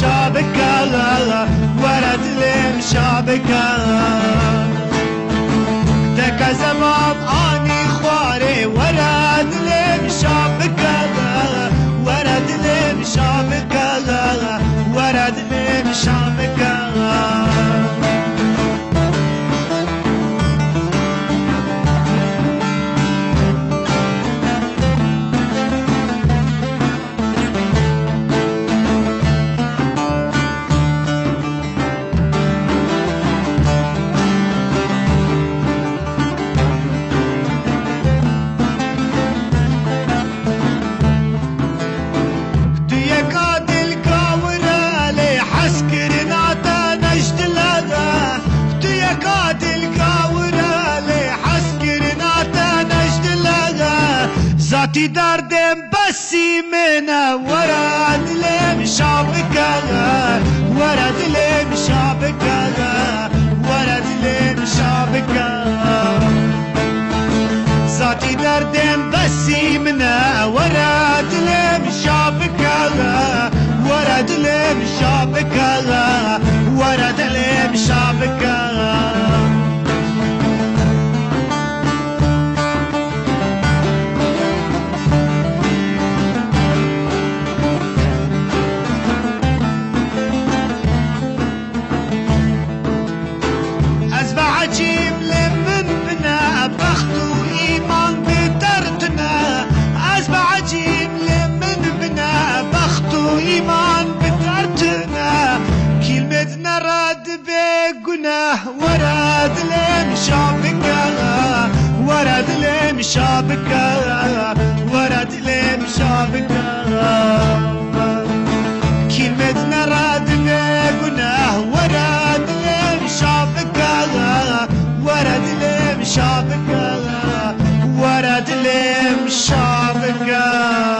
شابكة ورد لم شابكة دك زمان اني خواري ورد لم شابكة ورد لم شابكة ورد لم شابكة ذاتي دردم بسي منا ورد لم شابكة ورد لم شابكة ورد لم شابكة ذاتي دردم بسي منا ورد لم شابكة ورد لم شابكة ورد لم شابكة عجيب لمن بنا بخت وإيمان بدرتنا أزبع عجيب لمن بنا بخت وإيمان بدرتنا كلمتنا راد بقناه ورد لم شابكة ورد لم شابكة ورد لم شابكة كلمتنا راد بقناه ورد لم شابكة ورد لم شابكة ورد لم شابكة